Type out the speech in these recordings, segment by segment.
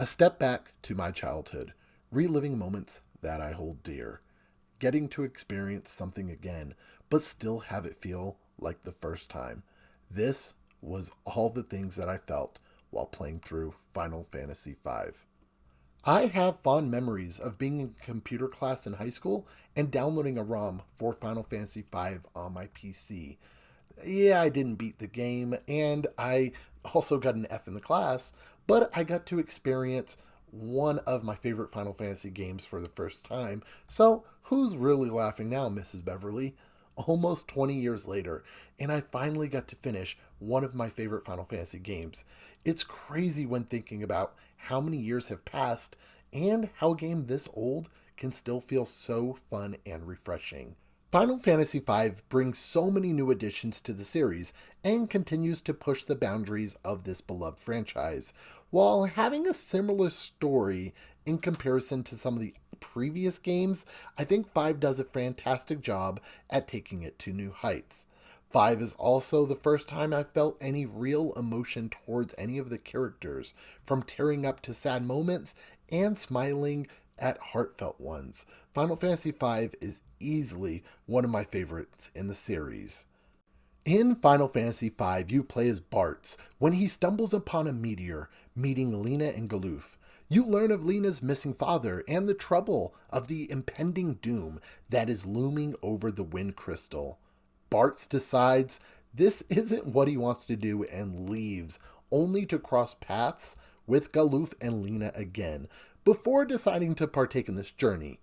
A step back to my childhood, reliving moments that I hold dear, getting to experience something again, but still have it feel like the first time. This was all the things that I felt while playing through Final Fantasy V. I have fond memories of being in computer class in high school and downloading a ROM for Final Fantasy V on my PC. Yeah, I didn't beat the game, and I also got an F in the class, but I got to experience one of my favorite Final Fantasy games for the first time. So, who's really laughing now, Mrs. Beverly? Almost 20 years later, and I finally got to finish one of my favorite Final Fantasy games. It's crazy when thinking about how many years have passed and how a game this old can still feel so fun and refreshing. Final Fantasy V brings so many new additions to the series and continues to push the boundaries of this beloved franchise, while having a similar story in comparison to some of the previous games. I think 5 does a fantastic job at taking it to new heights. 5 is also the first time I felt any real emotion towards any of the characters, from tearing up to sad moments and smiling at heartfelt ones. Final Fantasy V is easily one of my favorites in the series. In Final Fantasy V, you play as Bartz when he stumbles upon a meteor, meeting Lena and Galuf. You learn of Lena's missing father and the trouble of the impending doom that is looming over the Wind Crystal. Bartz decides this isn't what he wants to do and leaves, only to cross paths with Galuf and Lena again, before deciding to partake in this journey.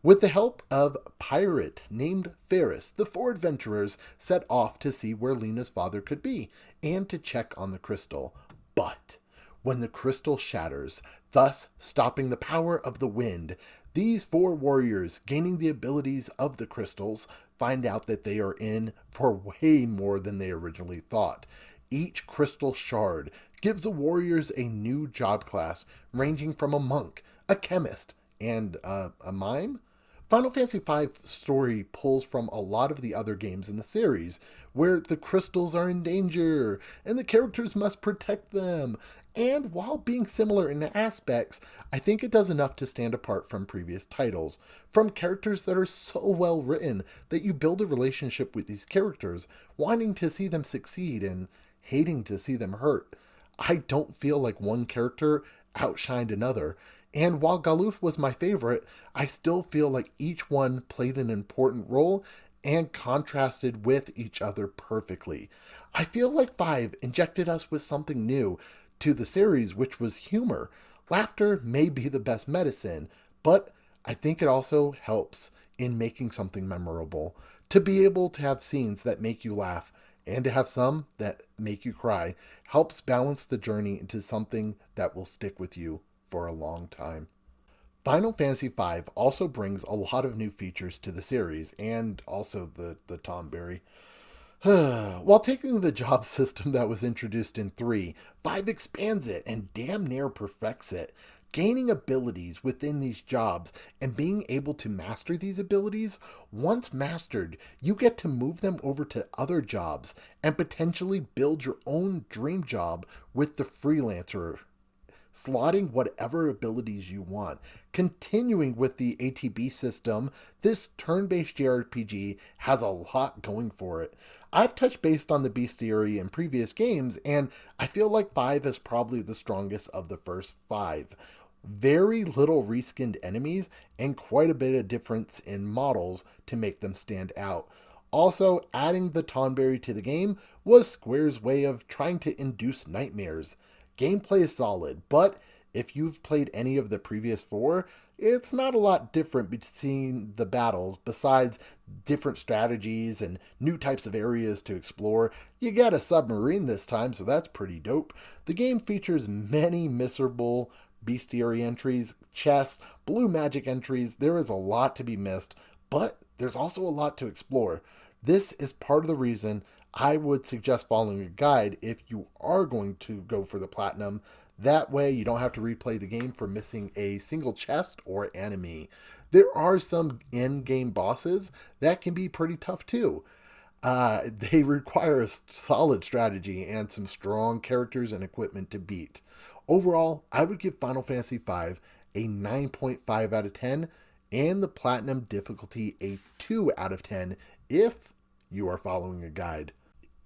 With the help of a pirate named Ferris, the four adventurers set off to see where Lena's father could be and to check on the crystal. But when the crystal shatters, thus stopping the power of the wind, these four warriors, gaining the abilities of the crystals, find out that they are in for way more than they originally thought. Each crystal shard gives the warriors a new job class, ranging from a monk, a chemist, and a mime. Final Fantasy V's story pulls from a lot of the other games in the series, where the crystals are in danger, and the characters must protect them. And while being similar in aspects, I think it does enough to stand apart from previous titles, from characters that are so well written that you build a relationship with these characters, wanting to see them succeed and hating to see them hurt. I don't feel like one character outshined another. And while Galuf was my favorite, I still feel like each one played an important role and contrasted with each other perfectly. I feel like 5 injected us with something new to the series, which was humor. Laughter may be the best medicine, but I think it also helps in making something memorable. To be able to have scenes that make you laugh and to have some that make you cry helps balance the journey into something that will stick with you for a long time. Final Fantasy V also brings a lot of new features to the series and also the Tomberry. While taking the job system that was introduced in 3, 5 expands it and damn near perfects it. Gaining abilities within these jobs and being able to master these abilities, once mastered, you get to move them over to other jobs and potentially build your own dream job with the freelancer, slotting whatever abilities you want. Continuing with the ATB system, this turn-based JRPG has a lot going for it. I've touched base on the bestiary in previous games, and I feel like 5 is probably the strongest of the first 5. Very little reskinned enemies, and quite a bit of difference in models to make them stand out. Also, adding the Tonberry to the game was Square's way of trying to induce nightmares. Gameplay is solid, but if you've played any of the previous 4, it's not a lot different between the battles besides different strategies and new types of areas to explore. You got a submarine this time, so that's pretty dope. The game features many miserable bestiary entries, chests, blue magic entries. There is a lot to be missed, but there's also a lot to explore. This is part of the reason I would suggest following a guide if you are going to go for the platinum. That way you don't have to replay the game for missing a single chest or enemy. There are some in-game bosses that can be pretty tough too. They require a solid strategy and some strong characters and equipment to beat. Overall, I would give Final Fantasy V a 9.5 out of 10 and the Platinum difficulty a 2 out of 10 if you are following a guide.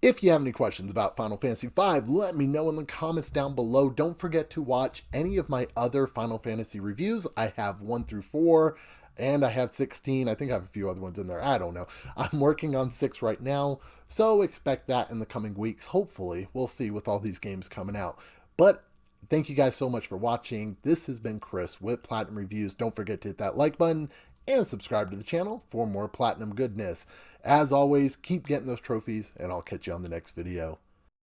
If you have any questions about Final Fantasy V, let me know in the comments down below. Don't forget to watch any of my other Final Fantasy reviews. I have 1 through 4, and I have 16. I think I have a few other ones in there. I don't know. I'm working on 6 right now, so expect that in the coming weeks. Hopefully, we'll see with all these games coming out. But thank you guys so much for watching. This has been Chris with Platinum Reviews. Don't forget to hit that like button and subscribe to the channel for more Platinum goodness. As always, keep getting those trophies, and I'll catch you on the next video.